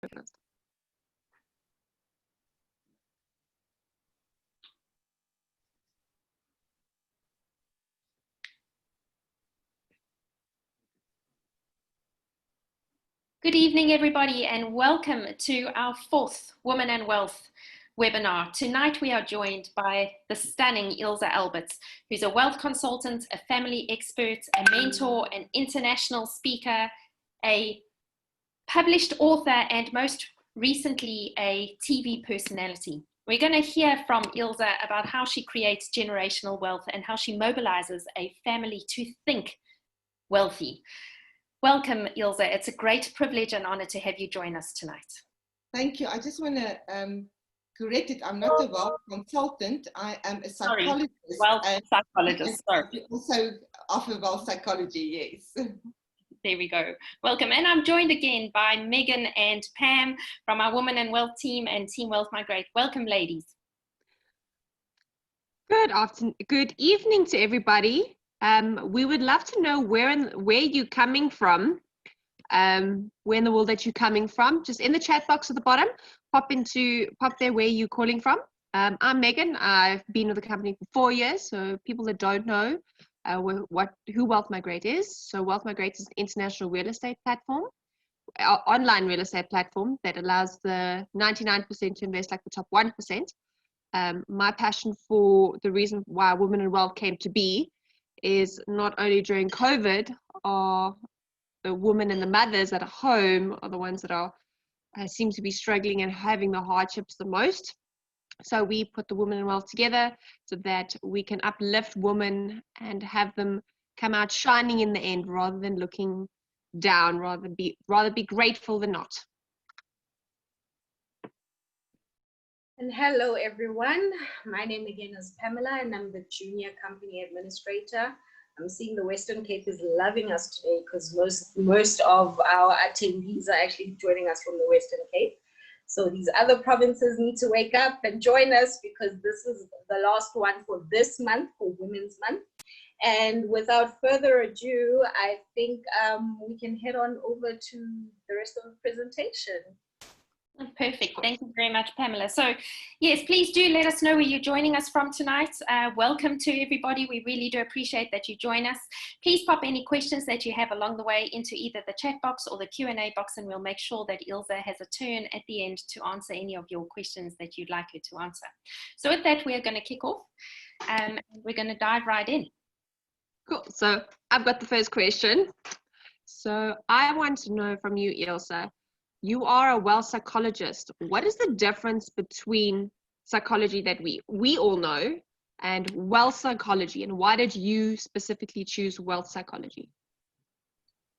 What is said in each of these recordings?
Good evening, everybody, and welcome to our fourth Women and Wealth webinar. Tonight, we are joined by the stunning Ilze Alberts, who's a wealth consultant, a family expert, a mentor, an international speaker, a published author, and most recently, a TV personality. We're going to hear from Ilze about how she creates generational wealth and how she mobilizes a family to think wealthy. Welcome, Ilze. It's a great privilege and honor to have you join us tonight. Thank you. I just want to correct it. I'm not a wealth consultant. I am a psychologist. Wealth psychologist, sorry. Also offer wealth psychology, yes. There we go. Welcome. And I'm joined again by Megan and Pam from our Women and Wealth team and Team Wealth Migrate. Welcome, ladies. Good afternoon. Good evening to everybody. We would love to know where you're coming from, where in the world that you're coming from. Just in the chat box at the bottom, pop there where you're calling from. I'm Megan. I've been with the company for 4 years. So people that don't know who Wealth Migrate is. So Wealth Migrate is an international real estate platform, online real estate platform that allows the 99% to invest like the top 1%. My passion for the reason why Women and Wealth came to be is not only during COVID are the women and the mothers at home are the ones that are seem to be struggling and having the hardships the most. So we put the Women and Wealth together so that we can uplift women and have them come out shining in the end rather than looking down, rather be grateful than not. And hello, everyone. My name again is Pamela, and I'm the Junior Company Administrator. I'm seeing the Western Cape is loving us today because most of our attendees are actually joining us from the Western Cape. So these other provinces need to wake up and join us because this is the last one for this month, for Women's Month. And without further ado, I think we can head on over to the rest of the presentation. Perfect. Thank you very much, Pamela. So yes, please do let us know where you're joining us from tonight. Welcome to everybody. We really do appreciate that you join us. Please pop any questions that you have along the way into either the chat box or the Q&A box, and we'll make sure that Ilze has a turn at the end to answer any of your questions that you'd like her to answer. So with that, we're going to kick off. We're going to dive right in. Cool. So I've got the first question. So I want to know from you, Ilze. You are a wealth psychologist. What is the difference between psychology that we all know and wealth psychology, and why did you specifically choose wealth psychology?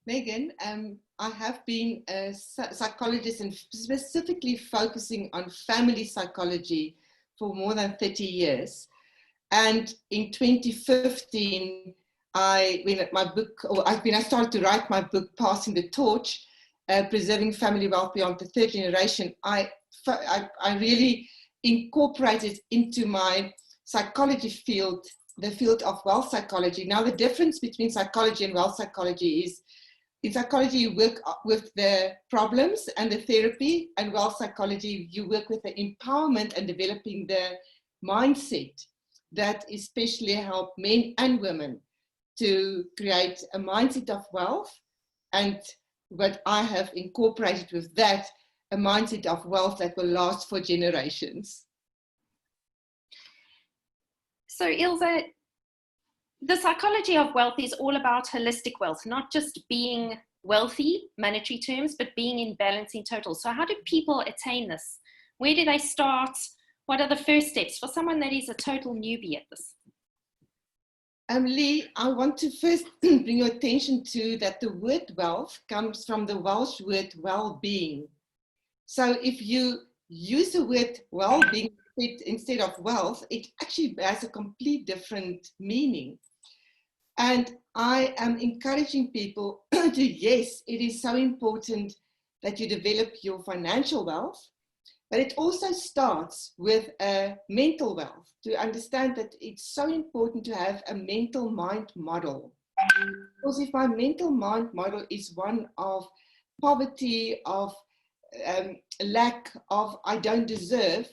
Megan, I have been a psychologist and specifically focusing on family psychology for more than 30 years. And in 2015, I started to write my book, Passing the Torch, Preserving Family Wealth Beyond the Third Generation. I really incorporated into my psychology field, the field of wealth psychology. Now, the difference between psychology and wealth psychology is, in psychology, you work with the problems and the therapy, and wealth psychology, you work with the empowerment and developing the mindset that especially help men and women to create a mindset of wealth, and what I have incorporated with that, a mindset of wealth that will last for generations. So Ilze, the psychology of wealth is all about holistic wealth, not just being wealthy, monetary terms, but being in balance in total. So how do people attain this? Where do they start? What are the first steps for someone that is a total newbie at this? Lee, I want to first bring your attention to that the word wealth comes from the Welsh word well-being. So if you use the word well-being instead of wealth, it actually has a complete different meaning. And I am encouraging people to, yes, it is so important that you develop your financial wealth, but it also starts with a mental wealth, to understand that it's so important to have a mental mind model. Because if my mental mind model is one of poverty, of lack of I don't deserve,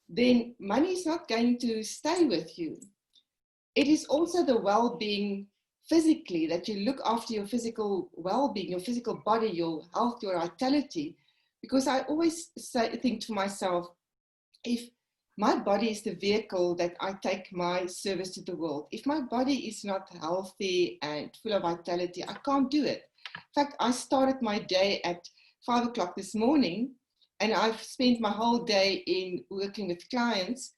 then money is not going to stay with you. It is also the well-being physically, that you look after your physical well-being, your physical body, your health, your vitality. Because I always think to myself, if my body is the vehicle that I take my service to the world, if my body is not healthy and full of vitality, I can't do it. In fact, I started my day at 5 o'clock this morning, and I've spent my whole day in working with clients,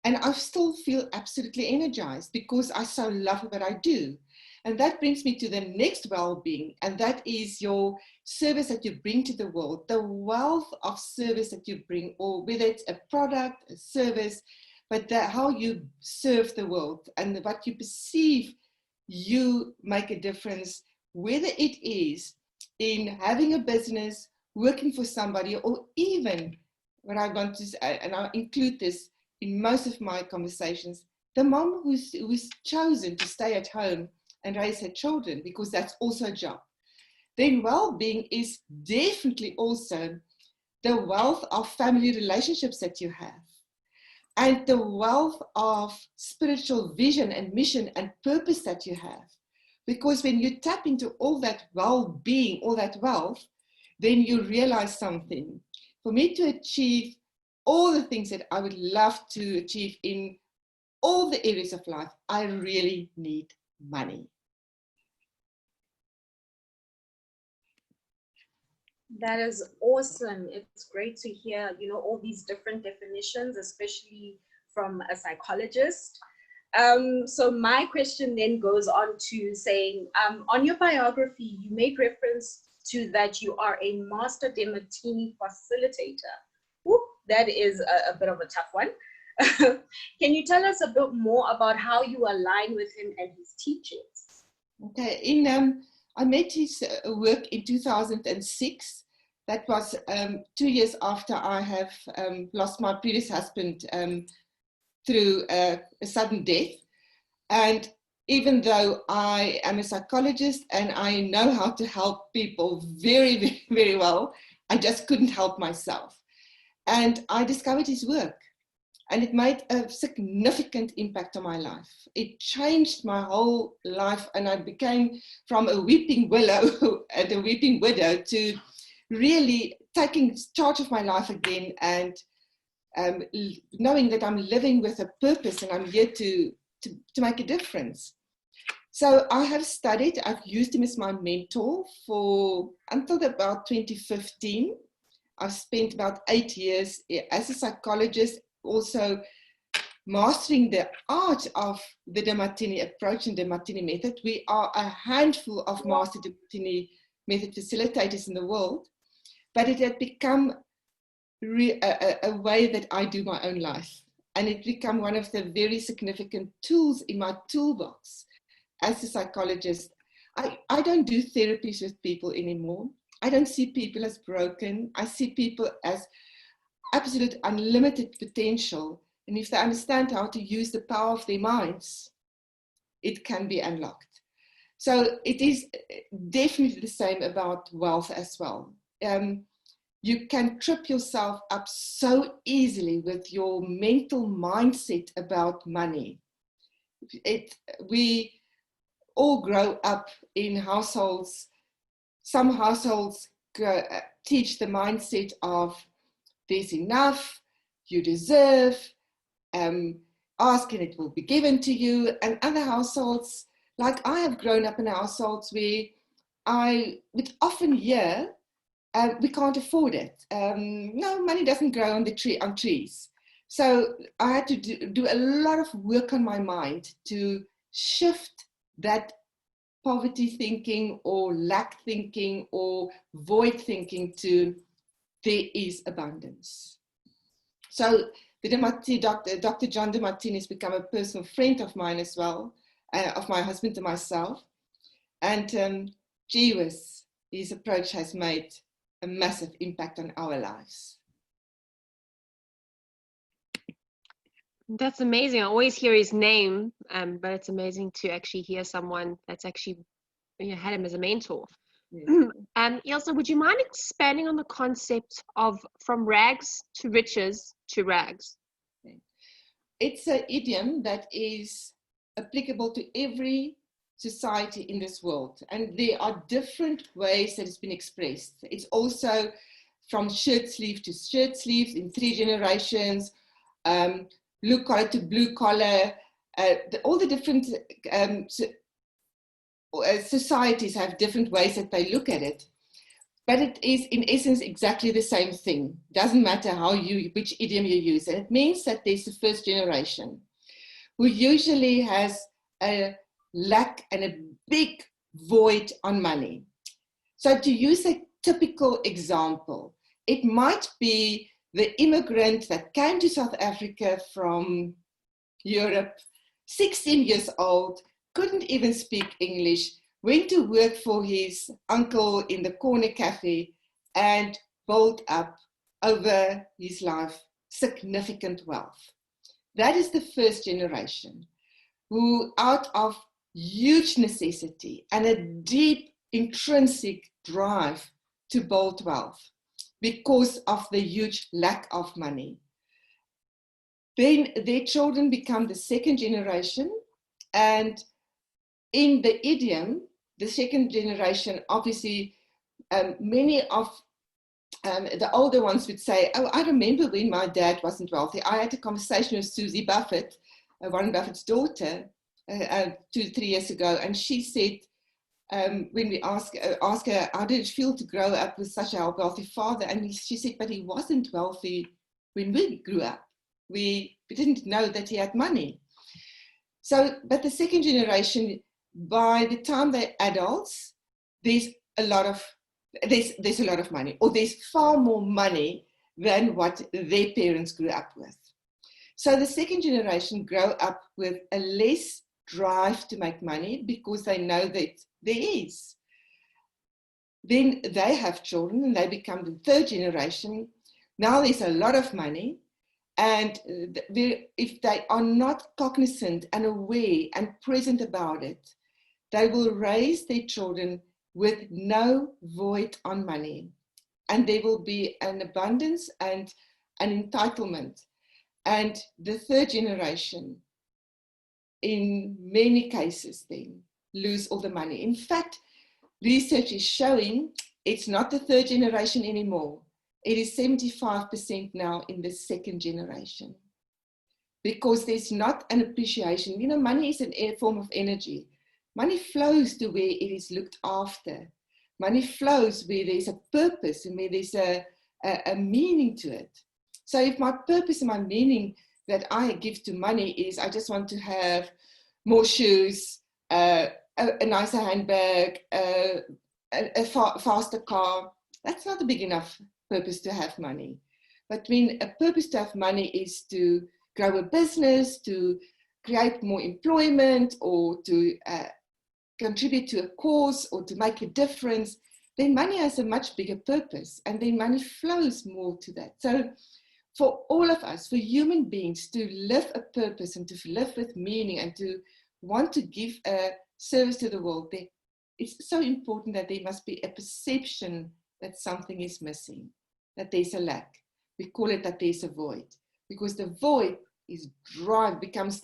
and I still feel absolutely energized because I so love what I do. And that brings me to the next well-being, and that is your service that you bring to the world, the wealth of service that you bring, or whether it's a product, a service, but how you serve the world and what you perceive you make a difference, whether it is in having a business, working for somebody, or even what I want to say, and I include this in most of my conversations, the mom who's chosen to stay at home and raise her children, because that's also a job. Then well-being is definitely also the wealth of family relationships that you have, and the wealth of spiritual vision and mission and purpose that you have. Because when you tap into all that well-being, all that wealth, then you realize something. For me to achieve all the things that I would love to achieve in all the areas of life, I really need money. That is awesome. It's great to hear, all these different definitions, especially from a psychologist. So my question then goes on to saying, on your biography, you made reference to that you are a Master Demartini Facilitator. Whoop, that is a bit of a tough one. Can you tell us a bit more about how you align with him and his teachings? Okay, I met his work in 2006. That was 2 years after I have lost my previous husband through a sudden death. And even though I am a psychologist and I know how to help people very, very, very well, I just couldn't help myself. And I discovered his work, and it made a significant impact on my life. It changed my whole life, and I became from a weeping willow and a weeping widow to really taking charge of my life again, and knowing that I'm living with a purpose and I'm here to make a difference. So I have studied, I've used him as my mentor until about 2015. I've spent about 8 years as a psychologist, also mastering the art of the Demartini approach and Demartini method. We are a handful of Master Demartini method facilitators in the world, but it had become a way that I do my own life. And it became one of the very significant tools in my toolbox as a psychologist. I don't do therapies with people anymore. I don't see people as broken. I see people as absolute unlimited potential. And if they understand how to use the power of their minds, it can be unlocked. So it is definitely the same about wealth as well. You can trip yourself up so easily with your mental mindset about money. We all grow up in households. Some households teach the mindset of there's enough, you deserve, ask and it will be given to you. And other households, like I have grown up in households where I would often hear, we can't afford it. No, money doesn't grow on trees. So I had to do a lot of work on my mind to shift that poverty thinking or lack thinking or void thinking to there is abundance. So Dr. John Demartini has become a personal friend of mine as well, of my husband and myself. And gee whiz, his approach has made a massive impact on our lives. That's amazing. I always hear his name, but it's amazing to actually hear someone that's actually had him as a mentor. Ilse, would you mind expanding on the concept of from rags to riches to rags? It's an idiom that is applicable to every society in this world. And there are different ways that it's been expressed. It's also from shirt sleeve to shirt sleeves in 3 generations, blue collar to blue collar. All the different societies have different ways that they look at it. But it is in essence exactly the same thing. Doesn't matter which idiom you use. And it means that there's the first generation who usually has a lack and a big void on money. So to use a typical example, it might be the immigrant that came to South Africa from Europe, 16 years old, couldn't even speak English, went to work for his uncle in the corner cafe and built up over his life significant wealth. That is the first generation who, out of huge necessity and a deep intrinsic drive to build wealth because of the huge lack of money, then their children become the second generation. And in the idiom, the second generation, obviously, many of the older ones would say, oh, I remember when my dad wasn't wealthy. I had a conversation with Susie Buffett, Warren Buffett's daughter, 2-3 years ago, and she said, when we asked her, how did it feel to grow up with such a wealthy father? And she said, but he wasn't wealthy when we grew up. We didn't know that he had money. So, but the second generation, by the time they're adults, there's a lot of money, or there's far more money than what their parents grew up with. So the second generation grow up with a less drive to make money because they know that there is. Then they have children and they become the third generation. Now there's a lot of money. And if they are not cognizant and aware and present about it, they will raise their children with no void on money. And there will be an abundance and an entitlement. And the third generation, in many cases, then lose all the money. In fact, research is showing it's not the third generation anymore. It is 75% now in the second generation, because there's not an appreciation. You know, money is a form of energy. Money flows to where it is looked after. Money flows where there's a purpose and where there's a meaning to it. So if my purpose and my meaning that I give to money is I just want to have more shoes, a nicer handbag, a faster car, that's not a big enough purpose to have money. But when a purpose to have money is to grow a business, to create more employment, or to contribute to a cause, or to make a difference, then money has a much bigger purpose, and then money flows more to that. So for all of us, for human beings to live a purpose and to live with meaning and to want to give a service to the world, it's so important that there must be a perception that something is missing, that there's a lack. We call it that there's a void, because the void is drive, becomes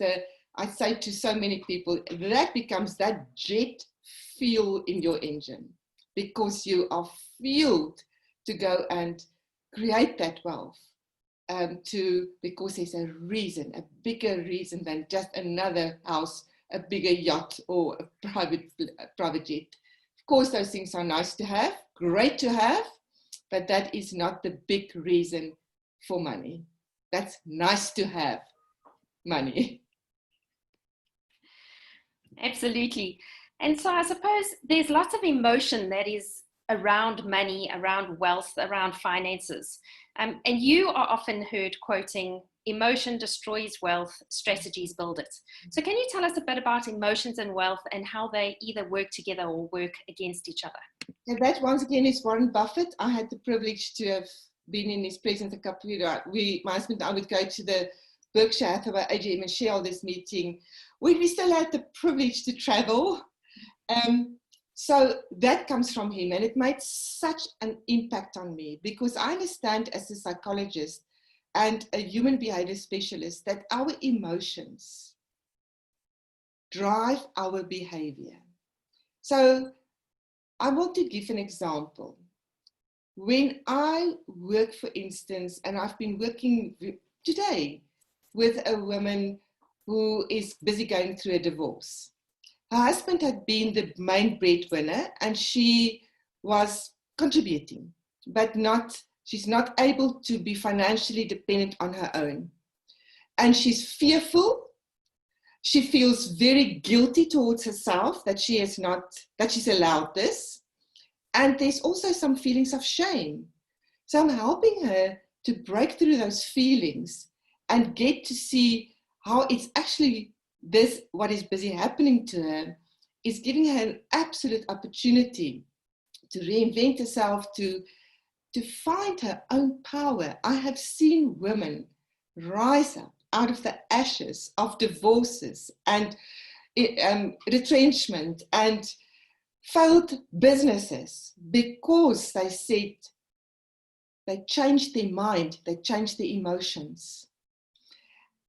I say to so many people, that becomes that jet fuel in your engine, because you are fueled to go and create that wealth, because there's a reason, a bigger reason than just another house, a bigger yacht, or a private jet. Of course, those things are nice to have, great to have, but that is not the big reason for money. That's nice to have money. Absolutely. And so I suppose there's lots of emotion that is around money, around wealth, around finances. And you are often heard quoting, emotion destroys wealth, strategies build it. So can you tell us a bit about emotions and wealth and how they either work together or work against each other? And that once again is Warren Buffett. I had the privilege to have been in his presence a couple of years. My husband and I would go to the Berkshire Hathaway AGM and shareholders meeting, when we still had the privilege to travel. So that comes from him, and it made such an impact on me, because I understand as a psychologist and a human behavior specialist that our emotions drive our behavior. So I want to give an example. When I work, for instance, and I've been working today with a woman who is busy going through a divorce. Her husband had been the main breadwinner, and she was contributing, but she's not able to be financially dependent on her own. And she's fearful. She feels very guilty towards herself that she's allowed this. And there's also some feelings of shame. So I'm helping her to break through those feelings and get to see how it's actually this, what is busy happening to her, is giving her an absolute opportunity to reinvent herself, to find her own power. I have seen women rise up out of the ashes of divorces and retrenchment and failed businesses because they said they changed their mind, they changed their emotions.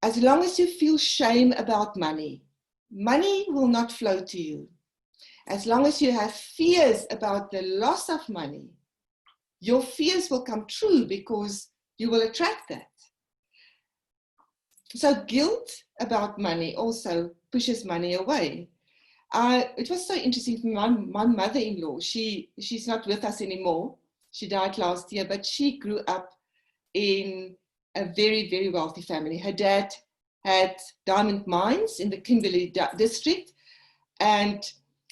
As long as you feel shame about money, money will not flow to you. As long as you have fears about the loss of money, your fears will come true because you will attract that. So guilt about money also pushes money away. It was so interesting for my mother-in-law. She's not with us anymore. She died last year, but she grew up in a very, very wealthy family. Her dad had diamond mines in the Kimberley district, and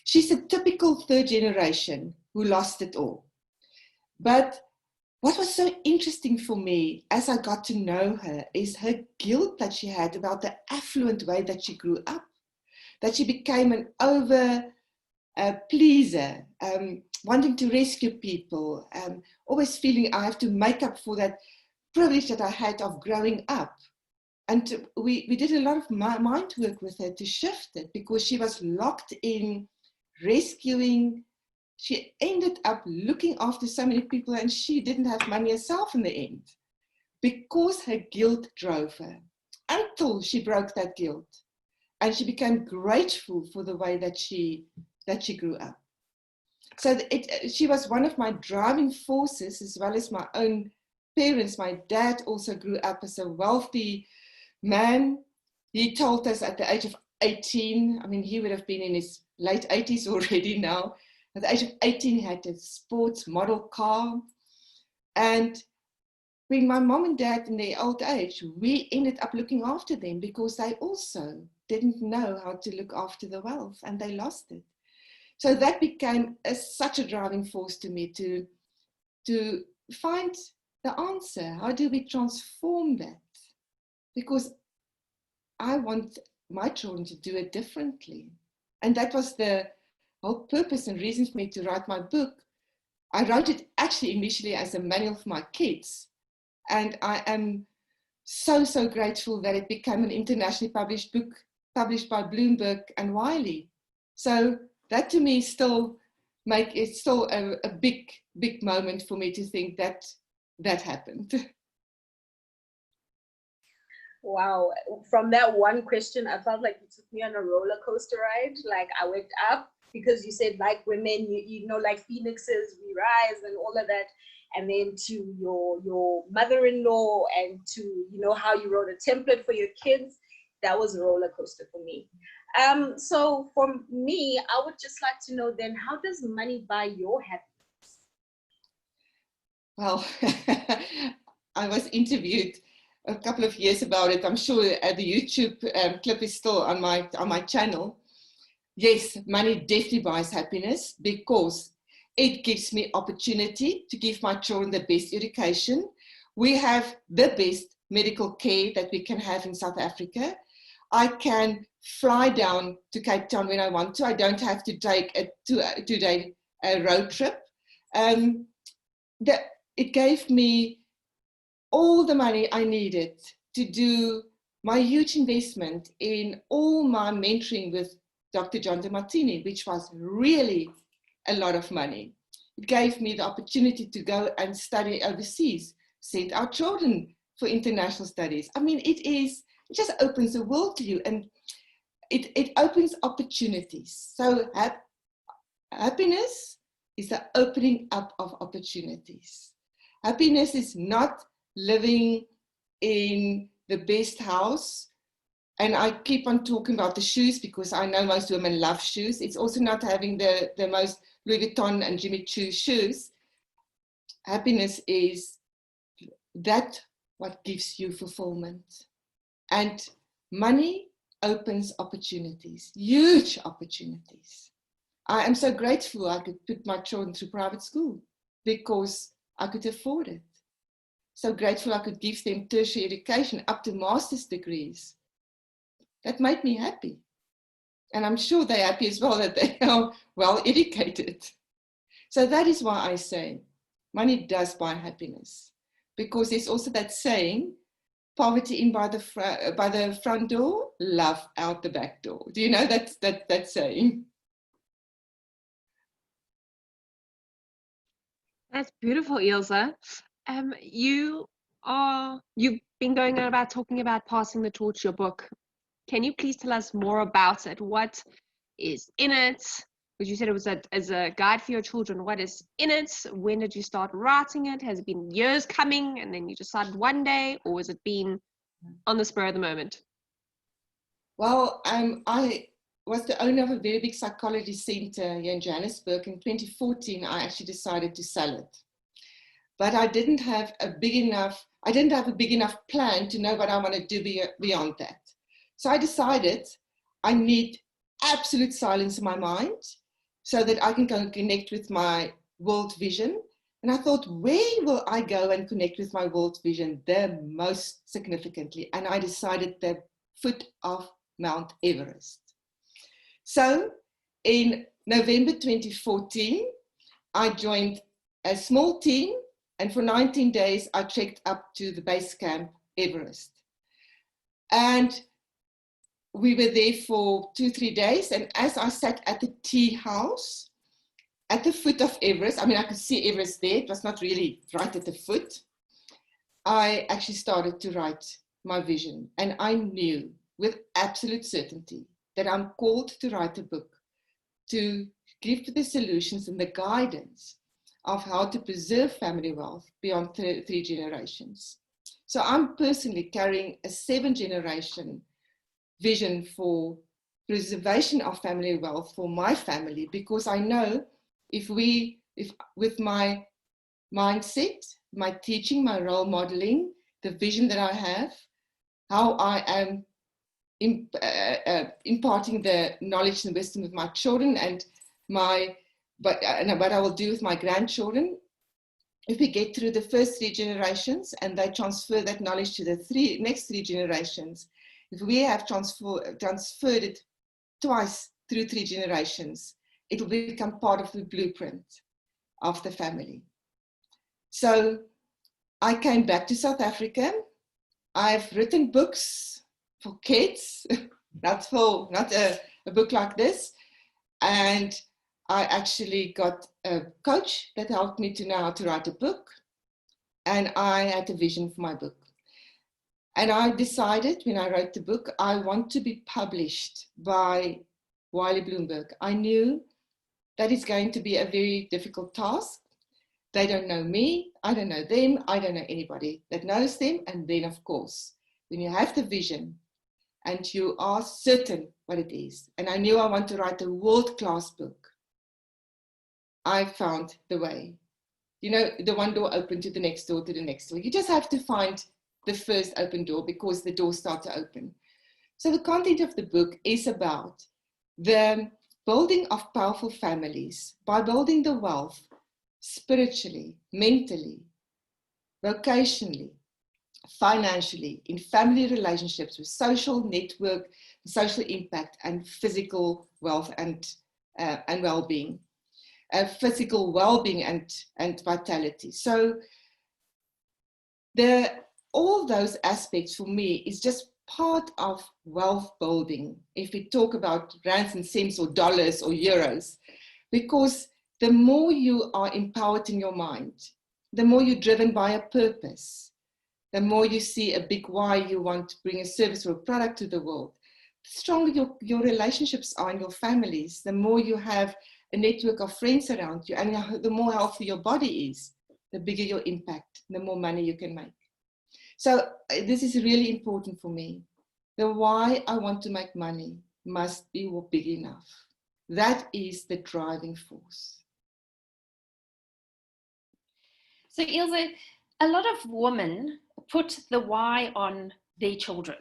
she's a typical third generation who lost it all. But what was so interesting for me as I got to know her is her guilt that she had about the affluent way that she grew up, that she became an over pleaser, wanting to rescue people, always feeling I have to make up for that privilege that I had of growing up. And we did a lot of mind work with her to shift it, because she was locked in rescuing. She ended up looking after so many people, and she didn't have money herself in the end because her guilt drove her, until she broke that guilt and she became grateful for the way that she grew up. So she was one of my driving forces, as well as my own parents. My dad also grew up as a wealthy man. He told us at the age of 18, I mean, he would have been in his late 80s already now. At the age of 18, he had a sports model car. And when my mom and dad in their old age, we ended up looking after them because they also didn't know how to look after the wealth, and they lost it. So that became such a driving force to me to find the answer. How do we transform that? Because I want my children to do it differently. And that was the whole purpose and reason for me to write my book. I wrote it actually initially as a manual for my kids. And I am so, so grateful that it became an internationally published book, published by Bloomberg and Wiley. So that to me still it's still a big, big moment for me to think that that happened. Wow. From that one question, I felt like you took me on a roller coaster ride. Like I went up because you said, like women, you know, like phoenixes, we rise and all of that. And then to your mother-in-law, and to, you know, how you wrote a template for your kids. That was a roller coaster for me. So for me, I would just like to know then, how does money buy your happiness? Well, I was interviewed a couple of years about it. I'm sure the YouTube clip is still on my channel. Yes, money definitely buys happiness, because it gives me opportunity to give my children the best education. We have the best medical care that we can have in South Africa. I can fly down to Cape Town when I want to. I don't have to take a two-day road trip. It gave me all the money I needed to do my huge investment in all my mentoring with Dr. John Demartini, which was really a lot of money. It gave me the opportunity to go and study overseas, send our children for international studies. I mean, it just opens the world to you, and it opens opportunities. So happiness is the opening up of opportunities. Happiness is not living in the best house. And I keep on talking about the shoes because I know most women love shoes. It's also not having the most Louis Vuitton and Jimmy Choo shoes. Happiness is that what gives you fulfillment. And money opens opportunities, huge opportunities. I am so grateful I could put my children through private school because I could afford it. So grateful I could give them tertiary education up to master's degrees. That made me happy. And I'm sure they're happy as well that they are well educated. So that is why I say money does buy happiness. Because there's also that saying, poverty in by the front door, love out the back door. Do you know that saying? That's beautiful, Ilze. You've been going on about talking about passing the torch, your book. Can you please tell us more about it? What is in it? Because you said it was as a guide for your children. What is in it? When did you start writing it? Has it been years coming and then you decided one day, or has it been on the spur of the moment? Well, I was the owner of a very big psychology center here in Johannesburg. In 2014, I actually decided to sell it. But I didn't have a big enough plan to know what I want to do beyond that. So I decided I need absolute silence in my mind so that I can go and connect with my world vision. And I thought, where will I go and connect with my world vision the most significantly? And I decided the foot of Mount Everest. So in November 2014, I joined a small team, and for 19 days, I trekked up to the base camp, Everest. And we were there for 2-3 days. And as I sat at the tea house, at the foot of Everest, I mean, I could see Everest there. It was not really right at the foot. I actually started to write my vision. And I knew with absolute certainty that I'm called to write a book to give the solutions and the guidance of how to preserve family wealth beyond 3 generations. So I'm personally carrying a 7-generation vision for preservation of family wealth for my family, because I know if with my mindset, my teaching, my role modeling, the vision that I have, how I am imparting the knowledge and wisdom of my children and what I will do with my grandchildren, if we get through the first 3 generations and they transfer that knowledge to the next 3 generations, if we have transferred it twice through 3 generations, it will become part of the blueprint of the family. So I came back to South Africa. I've written books for kids, not a book like this. And I actually got a coach that helped me to know how to write a book. And I had a vision for my book. And I decided when I wrote the book, I want to be published by Wiley Bloomberg. I knew that it's going to be a very difficult task. They don't know me, I don't know them, I don't know anybody that knows them. And then of course, when you have the vision and you are certain what it is, and I knew I want to write a world-class book, I found the way. You know, the one door opened to the next door, to the next door. You just have to find the first open door because the doors start to open. So the content of the book is about the building of powerful families by building the wealth spiritually, mentally, vocationally, financially, in family relationships, with social network, social impact, and physical wealth and well-being, physical well-being and vitality. So all those aspects for me is just part of wealth building. If we talk about rands and cents or dollars or euros, because the more you are empowered in your mind, the more you're driven by a purpose, the more you see a big why you want to bring a service or a product to the world, the stronger your relationships are in your families, the more you have a network of friends around you, and the more healthy your body is, the bigger your impact, the more money you can make. So this is really important for me. The why I want to make money must be big enough. That is the driving force. So Ilze, a lot of women put the why on their children.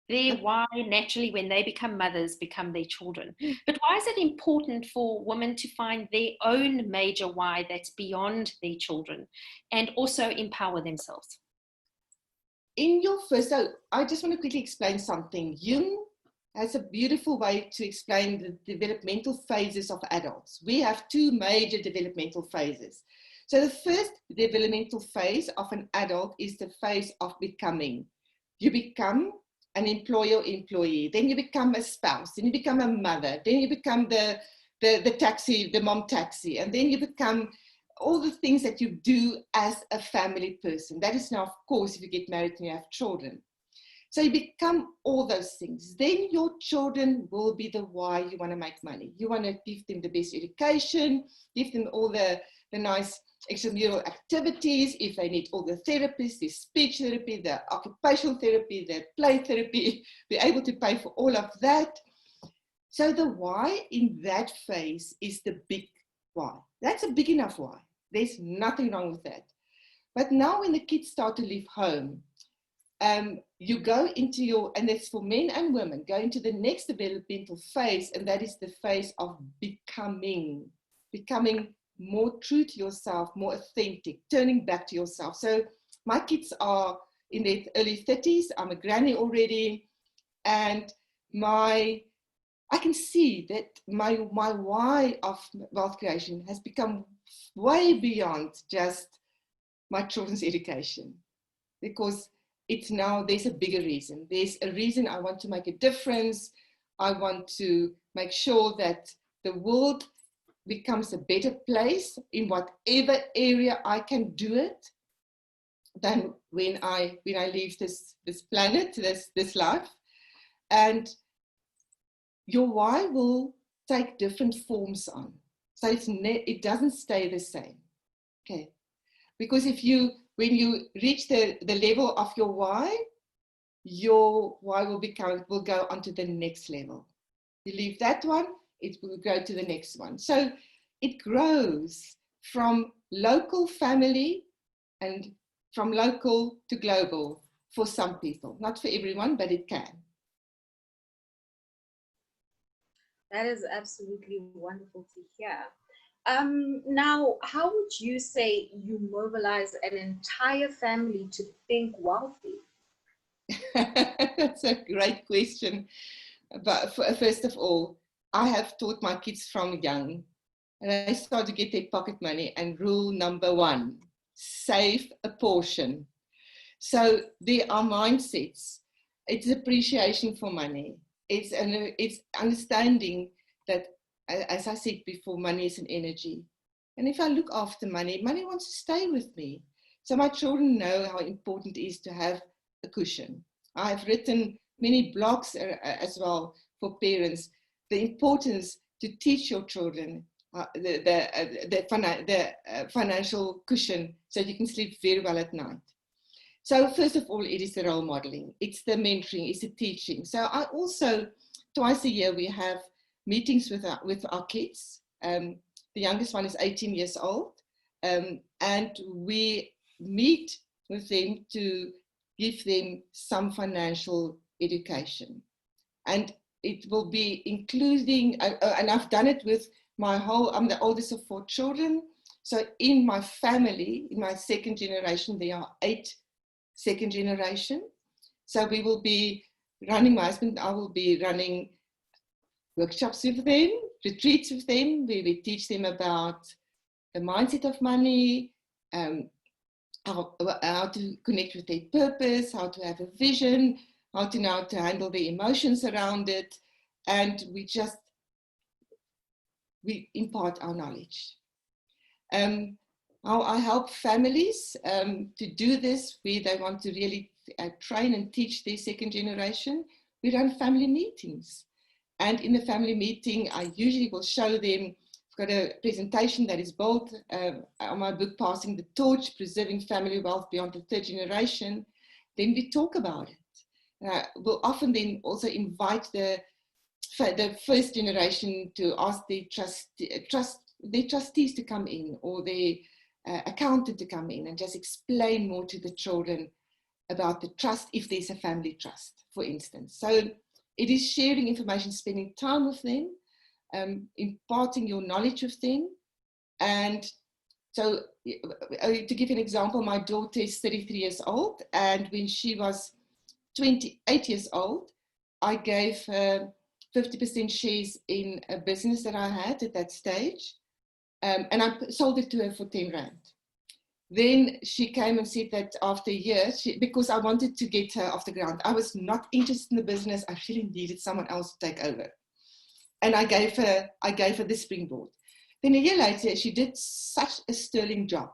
Their why naturally, when they become mothers, become their children. But why is it important for women to find their own major why that's beyond their children and also empower themselves? In your first, so I just want to quickly explain something. Jung has a beautiful way to explain the developmental phases of adults. We have two major developmental phases. So the first developmental phase of an adult is the phase of becoming. You become an employer-employee, then you become a spouse, then you become a mother, then you become the mom taxi, and then you become all the things that you do as a family person. That is now, of course, if you get married and you have children. So you become all those things. Then your children will be the why you want to make money. You want to give them the best education, give them all the nice extramural activities. If they need all the therapies, the speech therapy, the occupational therapy, the play therapy, be able to pay for all of that. So the why in that phase is the big why. That's a big enough why. There's nothing wrong with that. But now when the kids start to leave home, you go into your, and that's for men and women, go into the next developmental phase, and that is the phase of becoming more true to yourself, more authentic, turning back to yourself. So my kids are in their early 30s. I'm a granny already, and I can see that my why of wealth creation has become way beyond just my children's education, because it's now, there's a bigger reason. There's a reason I want to make a difference. I want to make sure that the world becomes a better place in whatever area I can do it than when I leave this planet, this life. And your why will take different forms on. So it doesn't stay the same. Okay. Because when you reach the level of your why will go onto the next level. You leave that one, it will go to the next one. So it grows from local family and from local to global for some people. Not for everyone, but it can. That is absolutely wonderful to hear. Now, how would you say you mobilize an entire family to think wealthy? That's a great question. But first of all, I have taught my kids from young, and they start to get their pocket money. And rule number 1, save a portion. So there are mindsets. It's appreciation for money. It's understanding that, as I said before, money is an energy. And if I look after money, money wants to stay with me. So my children know how important it is to have a cushion. I've written many blogs as well for parents, the importance to teach your children the financial cushion so you can sleep very well at night. So first of all, it is the role modeling, it's the mentoring, it's the teaching. So I also, twice a year, we have meetings with our kids. The youngest one is 18 years old, and we meet with them to give them some financial education. And it will be including, and I've done it with I'm the oldest of 4 children. So in my family, in my second generation, there are 8 second generation. So we will be running, my husband and I will be running workshops with them, retreats with them, where we teach them about the mindset of money, how to connect with their purpose, how to have a vision, how to know to handle the emotions around it. And we impart our knowledge. How I help families to do this, where they want to really train and teach their second generation. We run family meetings. And in the family meeting, I usually will show them, I've got a presentation that is built on my book, Passing the Torch, Preserving Family Wealth Beyond the Third Generation. Then we talk about it. We'll often then also invite the first generation to ask their trustees to come in, or their accountant to come in and just explain more to the children about the trust, if there's a family trust, for instance. So it is sharing information, spending time with them, imparting your knowledge with them. And so to give an example, my daughter is 33 years old, and when she was 28 years old, I gave her 50% shares in a business that I had at that stage, and I sold it to her for 10 Rand. Then she came and said that after a year, because I wanted to get her off the ground, I was not interested in the business. I really needed someone else to take over. And I gave her the springboard. Then a year later, she did such a sterling job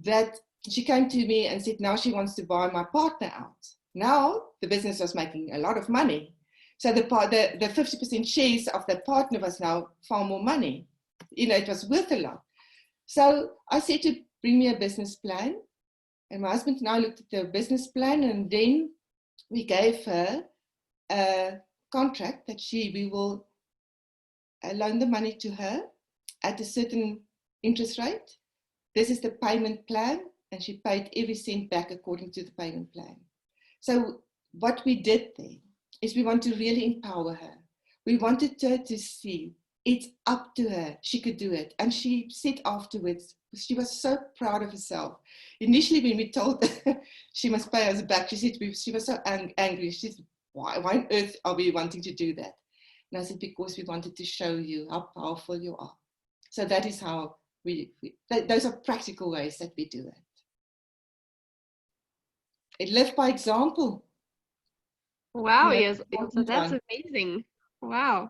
that she came to me and said, now she wants to buy my partner out. Now the business was making a lot of money. So the 50% shares of that partner was now far more money. You know, it was worth a lot. So I said to bring me a business plan. And my husband and I looked at the business plan, and then we gave her a contract that we will loan the money to her at a certain interest rate. This is the payment plan, and she paid every cent back according to the payment plan. So what we did then is we want to really empower her. We wanted her to see it's up to her. She could do it. And she said afterwards, she was so proud of herself. Initially, when we told her she must pay us back, she said she was so angry. She said, why on earth are we wanting to do that? And I said, because we wanted to show you how powerful you are. So that is how those are practical ways that we do it. It live by example. Wow, yes, that's amazing. Wow.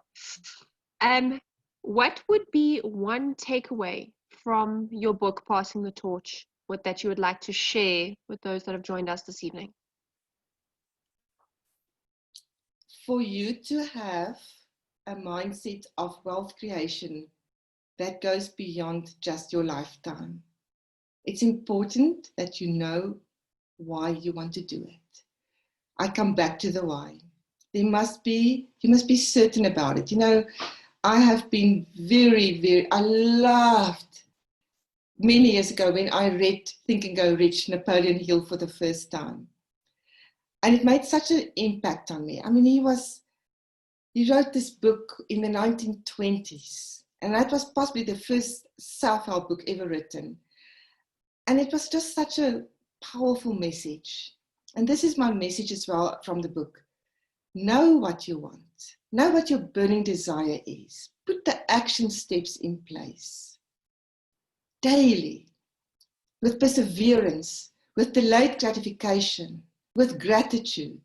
What would be one takeaway from your book, Passing the Torch, that you would like to share with those that have joined us this evening? For you to have a mindset of wealth creation that goes beyond just your lifetime, it's important that you know why you want to do it. I come back to the why. You must be certain about it. You know, I have been I loved many years ago when I read Think and Go Rich, Napoleon Hill, for the first time. And it made such an impact on me. I mean, he wrote this book in the 1920s, and that was possibly the first self-help book ever written. And it was just such a powerful message. And this is my message as well from the book. Know what you want. Know what your burning desire is. Put the action steps in place. Daily, with perseverance, with delayed gratification, with gratitude,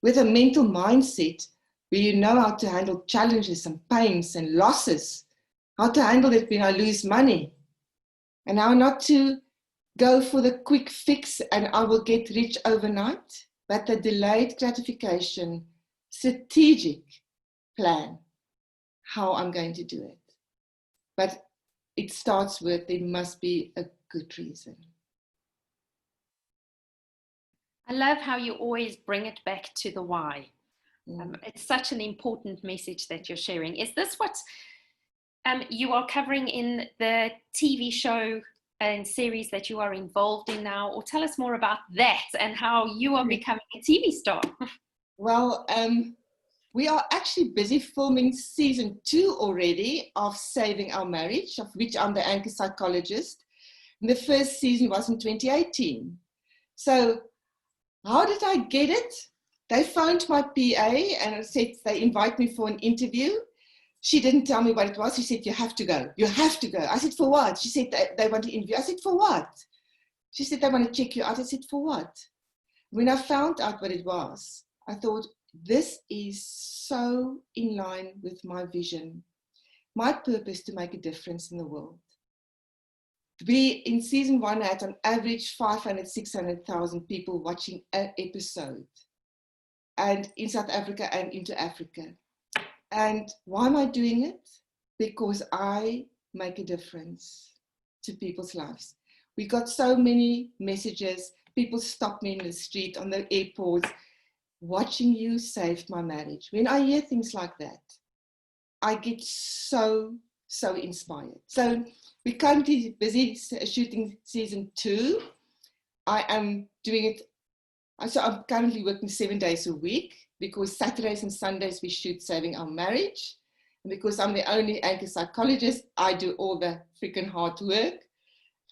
with a mental mindset where you know how to handle challenges and pains and losses, how to handle it when I lose money, and how not to go for the quick fix and I will get rich overnight, but the delayed gratification, strategic plan, how I'm going to do it. But it starts with there must be a good reason. I love how you always bring it back to the why. It's such an important message that you're sharing. Is this what you are covering in the TV show and series that you are involved in now? Or tell us more about that and how you are becoming a TV star. Well, we are actually busy filming season 2 already of Saving Our Marriage, of which I'm the anchor psychologist. And the first season was in 2018. So how did I get it? They phoned my PA and said they invite me for an interview. She didn't tell me what it was. She said, you have to go. You have to go. I said, for what? She said, they want to interview. I said, for what? She said, they want to check you out. I said, for what? When I found out what it was, I thought, this is so in line with my vision, my purpose to make a difference in the world. we in season 1 had on average 500, 600,000 people watching an episode, and in South Africa and into Africa. And why am I doing it? Because I make a difference to people's lives. We got so many messages. People stop me in the street, on the airport. Watching you saved my marriage. When I hear things like that, I get so inspired. So we're currently busy shooting season 2. I am doing it. So I'm currently working 7 days a week, because Saturdays and Sundays we shoot Saving Our Marriage. And because I'm the only anchor psychologist, I do all the freaking hard work.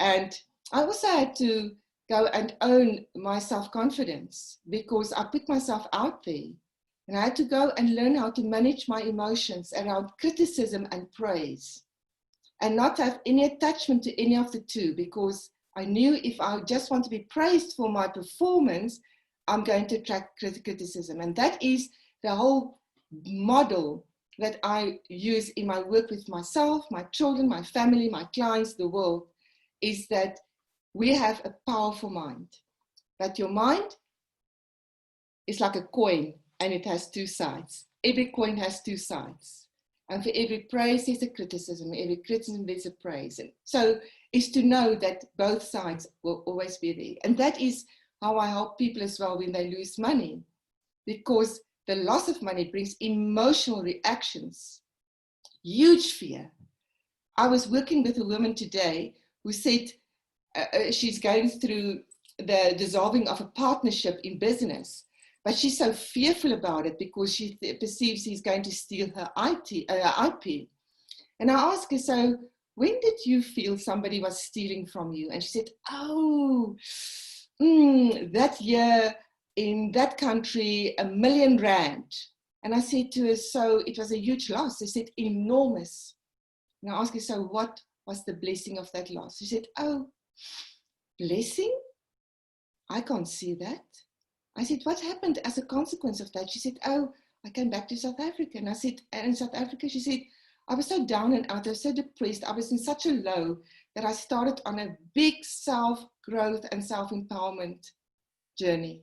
And I also had to go and own my self-confidence, because I put myself out there. And I had to go and learn how to manage my emotions around criticism and praise, and not have any attachment to any of the two, because I knew if I just want to be praised for my performance, I'm going to attract criticism. And that is the whole model that I use in my work with myself, my children, my family, my clients, the world, is that we have a powerful mind. That your mind is like a coin, and it has 2 sides. Every coin has 2 sides. And for every praise, there's a criticism. Every criticism, there's a praise. And so it's to know that both sides will always be there. And that is how I help people as well when they lose money, because the loss of money brings emotional reactions, huge fear. I was working with a woman today who said she's going through the dissolving of a partnership in business, but she's so fearful about it because she perceives he's going to steal her IP. And I asked her, so when did you feel somebody was stealing from you? And she said, oh, that year in that country, R1 million. And I said to her, so it was a huge loss. She said, enormous. And I asked her, so what was the blessing of that loss? She said, oh, blessing? I can't see that. I said, what happened as a consequence of that? She said, oh, I came back to South Africa. And I said, and in South Africa, she said, I was so down and out, I was so depressed, I was in such a low that I started on a big self-growth and self-empowerment journey.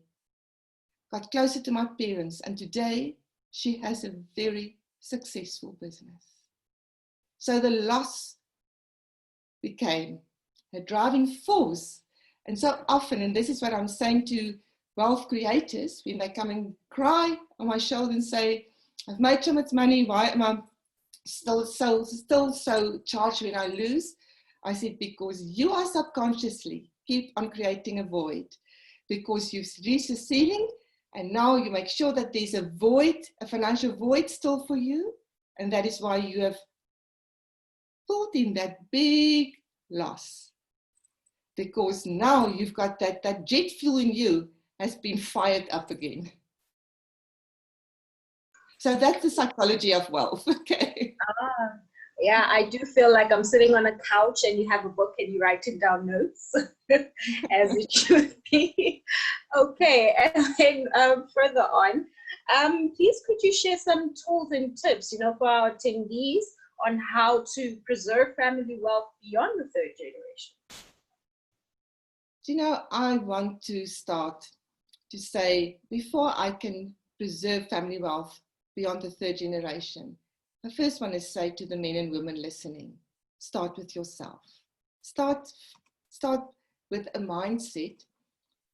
Got closer to my parents, and today she has a very successful business. So the loss became a driving force. And so often, and this is what I'm saying to wealth creators, when they come and cry on my shoulder and say, I've made so much money, why am I still so charged when I lose? I said, because you are subconsciously keep on creating a void, because you've reached the ceiling and now you make sure that there's a void, a financial void still for you. And that is why you have pulled in that big loss, because now you've got that jet fuel in you has been fired up again. So that's the psychology of wealth. Okay. Yeah, I do feel like I'm sitting on a couch and you have a book and you're writing down notes, as it should be. Okay, and then further on, please could you share some tools and tips, for our attendees on how to preserve family wealth beyond the 3rd generation? I want to start to say, before I can preserve family wealth beyond the 3rd generation, I first want to say to the men and women listening, start with yourself. Start with a mindset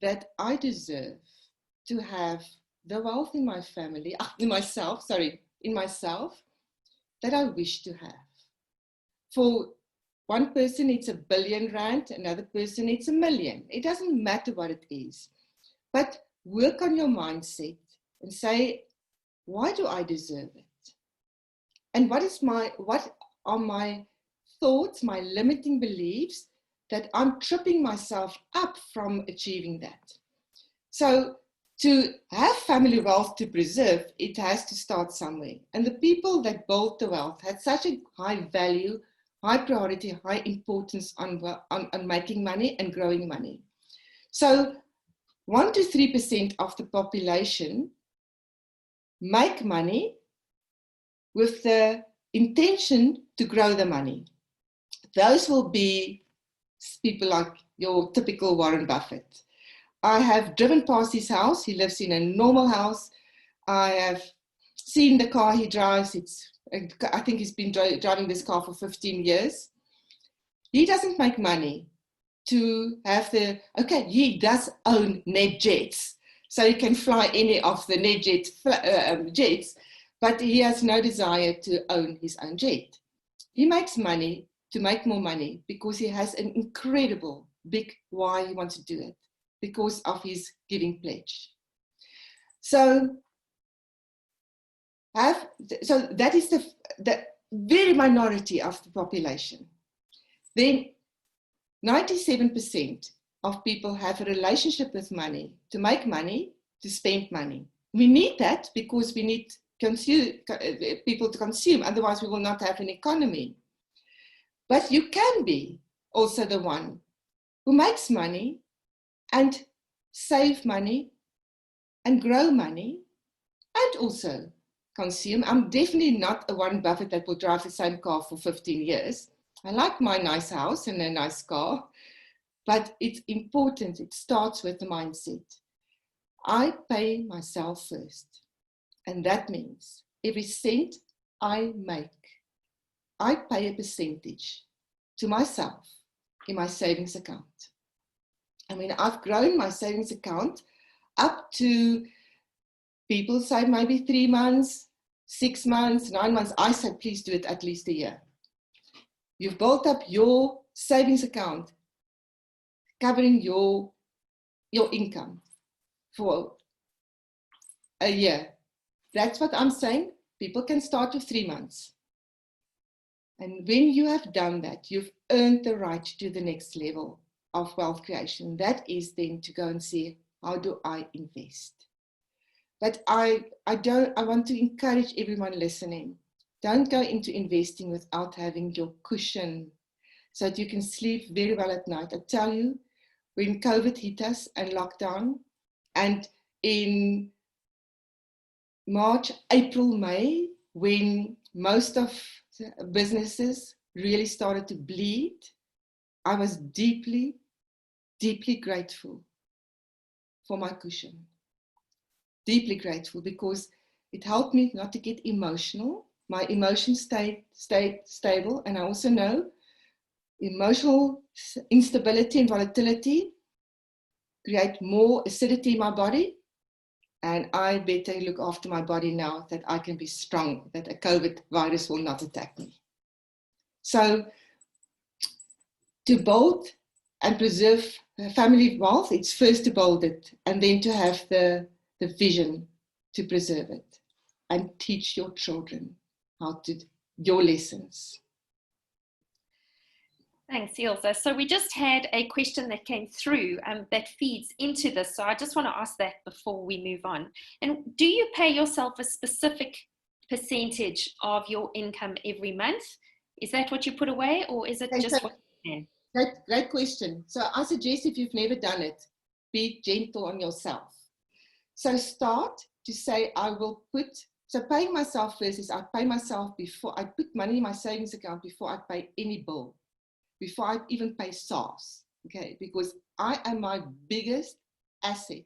that I deserve to have the wealth in my family, in myself, that I wish to have. For one person, it's R1 billion, another person, it's R1 million. It doesn't matter what it is. But work on your mindset and say, why do I deserve it? And what are my thoughts, my limiting beliefs that I'm tripping myself up from achieving that? So to have family wealth to preserve, it has to start somewhere. And the people that built the wealth had such a high value, high priority, high importance on making money and growing money. So 1 to 3% of the population make money with the intention to grow the money. Those will be people like your typical Warren Buffett. I have driven past his house. He lives in a normal house. I have seen the car he drives. I think he's been driving this car for 15 years. He doesn't make money to have he does own net jets. So he can fly any of the net jets, but he has no desire to own his own jet. He makes money to make more money because he has an incredible big why he wants to do it, because of his giving pledge. So that is the very minority of the population. Then 97% of people have a relationship with money, to make money, to spend money. We need that because we need people to consume, otherwise we will not have an economy. But you can be also the one who makes money and save money and grow money and also consume. I'm definitely not a Warren Buffett that will drive the same car for 15 years. I like my nice house and a nice car, but it's important. It starts with the mindset. I pay myself first. And that means every cent I make, I pay a percentage to myself in my savings account. I mean, I've grown my savings account up to, people say maybe 3 months, 6 months, 9 months. I say, please do it at least a year. You've built up your savings account covering your income for a year. That's what I'm saying. People can start with 3 months. And when you have done that, you've earned the right to the next level of wealth creation. That is then to go and see, how do I invest? But I want to encourage everyone listening. Don't go into investing without having your cushion so that you can sleep very well at night. I tell you, when COVID hit us and lockdown, and in March, April, May, when most of businesses really started to bleed, I was deeply, deeply grateful for my cushion. Deeply grateful, because it helped me not to get emotional. My emotions stayed stable. And I also know emotional instability and volatility create more acidity in my body. And I better look after my body now that I can be strong, that a COVID virus will not attack me. So to build and preserve family wealth, it's first to build it and then to have the vision to preserve it and teach your children your lessons. Thanks, Ilze. So we just had a question that came through that feeds into this. So I just want to ask that before we move on. And do you pay yourself a specific percentage of your income every month? Is that what you put away, or is it just what you can? Great question. So I suggest, if you've never done it, be gentle on yourself. So start to say, I will put, so paying myself first is I pay myself before, I put money in my savings account before I pay any bill, before I even pay SARS, okay? Because I am my biggest asset,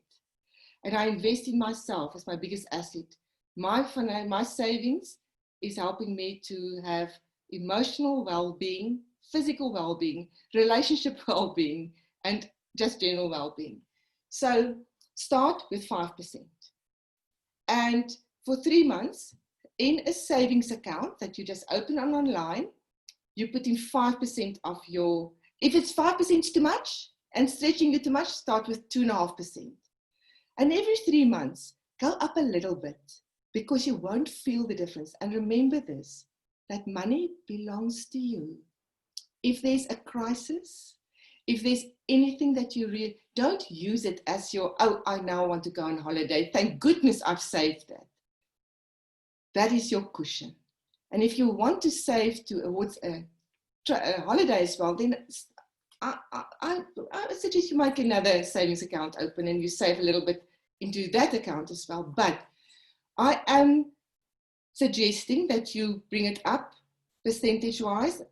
and I invest in myself as my biggest asset. My savings is helping me to have emotional well-being, physical well-being, relationship well-being, and just general well-being. So start with 5%. And for 3 months, in a savings account that you just open on online, you put in 5% of your, if it's 5% too much and stretching it too much, start with 2.5%. And every 3 months, go up a little bit, because you won't feel the difference. And remember this, that money belongs to you. If there's a crisis, if there's anything that you really, don't use it as your, oh, I now want to go on holiday. Thank goodness I've saved that. That is your cushion. And if you want to save towards a holiday as well, then I suggest you make another savings account open and you save a little bit into that account as well. But I am suggesting that you bring it up percentage-wise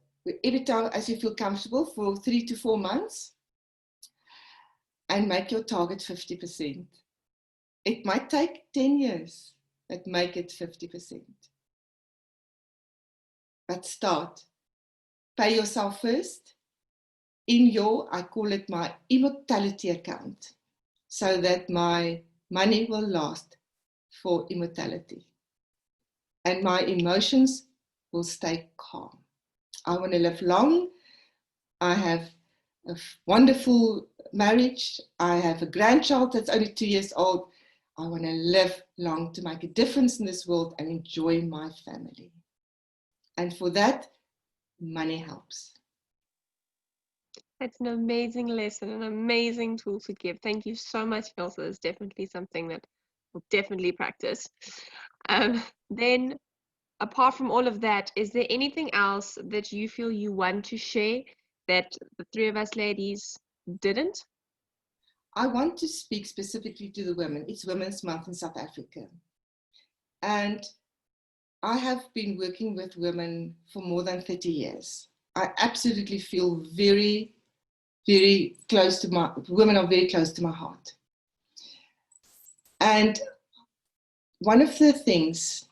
every time as you feel comfortable for 3 to 4 months, and make your target 50%. It might take 10 years, but make it 50%. But start. Pay yourself first in your, I call it my immortality account, so that my money will last for immortality. And my emotions will stay calm. I want to live long. I have a wonderful marriage. I have a grandchild that's only 2 years old. I want to live long to make a difference in this world and enjoy my family. And for that, money helps. That's an amazing lesson, an amazing tool to give. Thank you so much, Ilze. It's definitely something that we'll definitely practice. Then, apart from all of that, is there anything else that you feel you want to share that the three of us ladies didn't? I want to speak specifically to the women. It's Women's Month in South Africa. And I have been working with women for more than 30 years. I absolutely feel very, very close to women are very close to my heart. And one of the things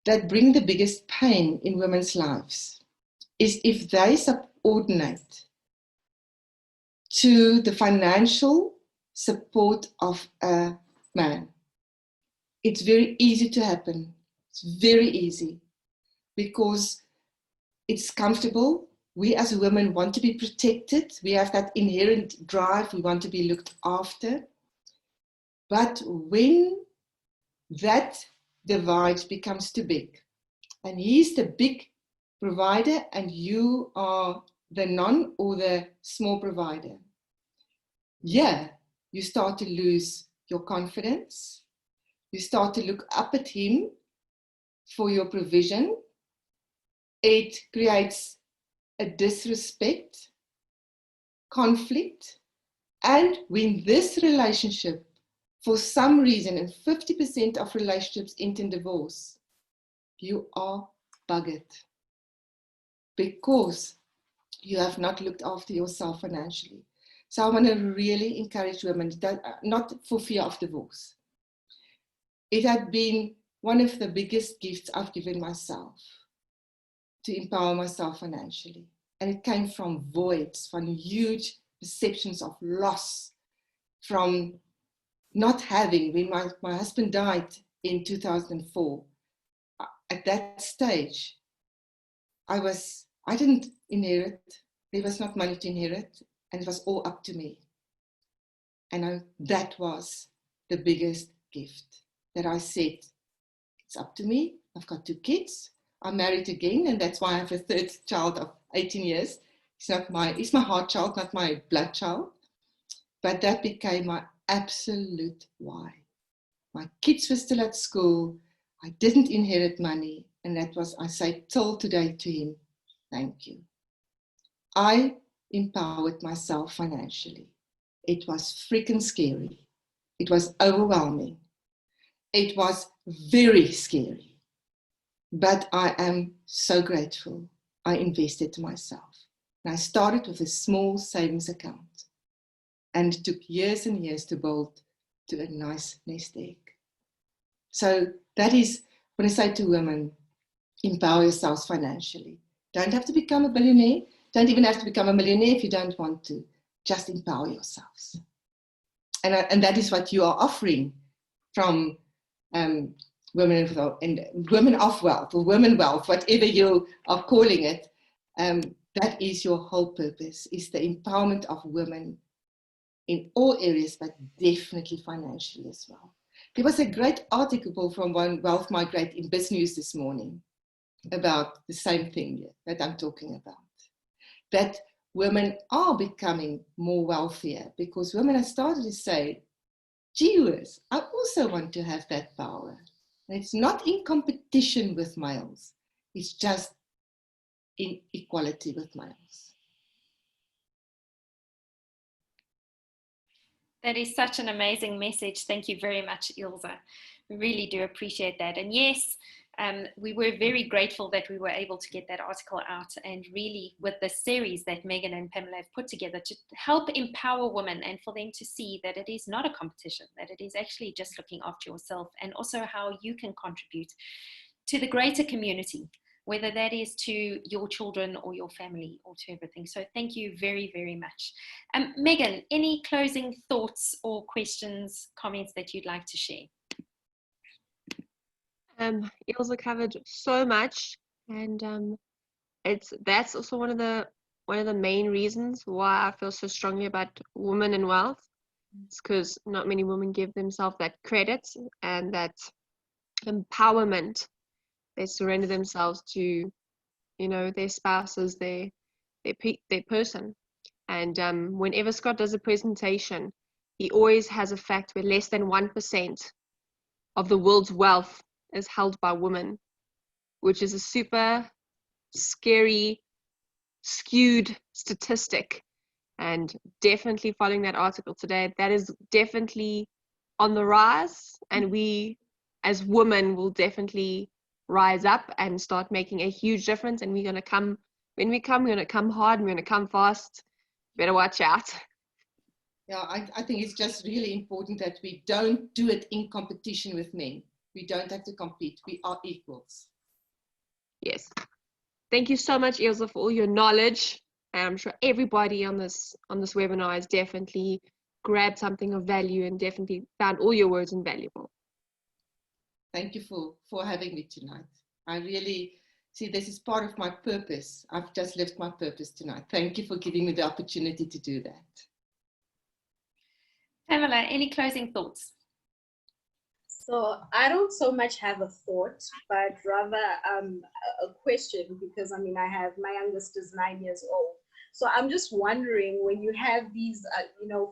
that bring the biggest pain in women's lives is if they subordinate to the financial support of a man. It's very easy to happen. It's very easy because it's comfortable. We as women want to be protected. We have that inherent drive. We want to be looked after. But when that divide becomes too big, and he's the big provider and you are the non or the small provider, yeah, you start to lose your confidence. You start to look up at him for your provision. It creates a disrespect, conflict, and when this relationship, for some reason, and 50% of relationships end in divorce, you are buggered because you have not looked after yourself financially. So I want to really encourage women, not for fear of divorce. It had been one of the biggest gifts I've given myself, to empower myself financially. And it came from voids, from huge perceptions of loss, from not having. When my husband died in 2004, at that stage, I didn't inherit. There was not money to inherit, and it was all up to me. And that was the biggest gift, that I said, it's up to me. I've got 2 kids. I'm married again, and that's why I have a 3rd child of 18 years. It's my heart child, not my blood child. But that became my absolute why. My kids were still at school. I didn't inherit money. And that was, I say till today to him, thank you. I empowered myself financially. It was freaking scary. It was overwhelming. It was very scary. But I am so grateful I invested to myself. And I started with a small savings account. And it took years and years to build to a nice nest egg. So that is what I say to women, empower yourselves financially. Don't have to become a billionaire. Don't even have to become a millionaire if you don't want to. Just empower yourselves. And that is what you are offering from Women of Wealth, or Women Wealth, whatever you are calling it. That is your whole purpose, is the empowerment of women in all areas, but definitely financially as well. There was a great article from one Wealth Migrate in Biz News this morning about the same thing that I'm talking about. That women are becoming more wealthier because women have started to say, gee whiz, I also want to have that power. And it's not in competition with males. It's just in equality with males. That is such an amazing message. Thank you very much, Ilze. We really do appreciate that. And yes, We were very grateful that we were able to get that article out, and really with the series that Megan and Pamela have put together to help empower women and for them to see that it is not a competition, that it is actually just looking after yourself, and also how you can contribute to the greater community, whether that is to your children or your family or to everything. So thank you very, very much. Megan, any closing thoughts or questions, comments that you'd like to share? Ilze covered so much, and that's also one of the main reasons why I feel so strongly about women and wealth. It's because not many women give themselves that credit and that empowerment. They surrender themselves to, their spouses, their person. And whenever Scott does a presentation, he always has a fact where less than 1% of the world's wealth is held by women, which is a super scary, skewed statistic. And definitely following that article today, that is definitely on the rise, and we as women will definitely rise up and start making a huge difference. And we're going to come, when we come, we're going to come hard, and we're going to come fast. Better watch out. Yeah, I think it's just really important that we don't do it in competition with men. We don't have to compete. We are equals. Yes. Thank you so much, Ilze, for all your knowledge. I'm sure everybody on this webinar has definitely grabbed something of value and definitely found all your words invaluable. Thank you for having me tonight. I really see this is part of my purpose. I've just lived my purpose tonight. Thank you for giving me the opportunity to do that. Pamela, any closing thoughts? So I don't so much have a thought, but rather a question, because I have, my youngest is 9 years old. So I'm just wondering, when you have these,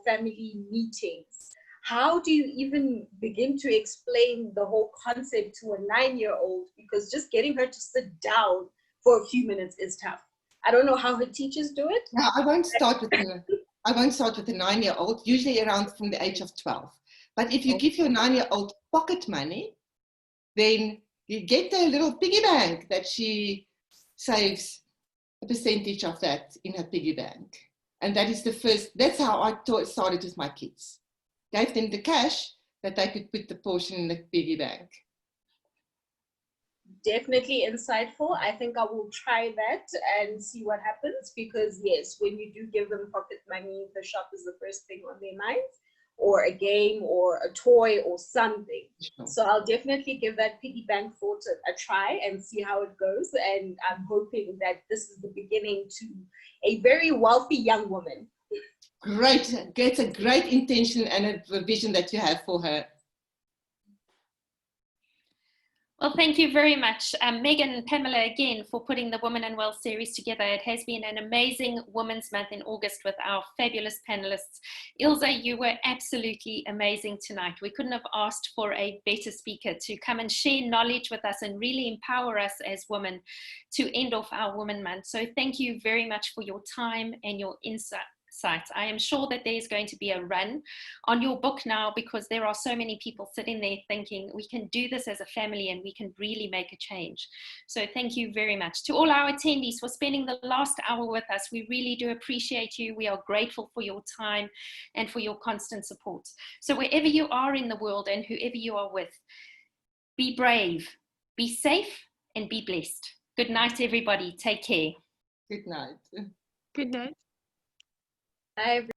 family meetings, how do you even begin to explain the whole concept to a 9-year-old? Because just getting her to sit down for a few minutes is tough. I don't know how her teachers do it. No, I won't start with a 9-year-old, usually around from the age of 12. But if you give your 9-year-old pocket money, then you get a little piggy bank that she saves a percentage of that in her piggy bank. And that is that's how I started with my kids. Gave them the cash that they could put the portion in the piggy bank. Definitely insightful. I think I will try that and see what happens, because yes, when you do give them pocket money, the shop is the first thing on their minds, or a game or a toy or something. Sure. So I'll definitely give that piggy bank thought a try and see how it goes. And I'm hoping that this is the beginning to a very wealthy young woman. Great. It's a great intention and a vision that you have for her. Well, thank you very much, Megan and Pamela, again, for putting the Women and Wealth series together. It has been an amazing Women's Month in August with our fabulous panelists. Ilze, you were absolutely amazing tonight. We couldn't have asked for a better speaker to come and share knowledge with us and really empower us as women to end off our Women Month. So thank you very much for your time and your insight. I am sure that there's going to be a run on your book now, because there are so many people sitting there thinking we can do this as a family and we can really make a change. So thank you very much to all our attendees for spending the last hour with us. We really do appreciate you. We are grateful for your time and for your constant support. So wherever you are in the world and whoever you are with, be brave, be safe, and be blessed. Good night, everybody. Take care. Good night. Good night. Bye, everyone.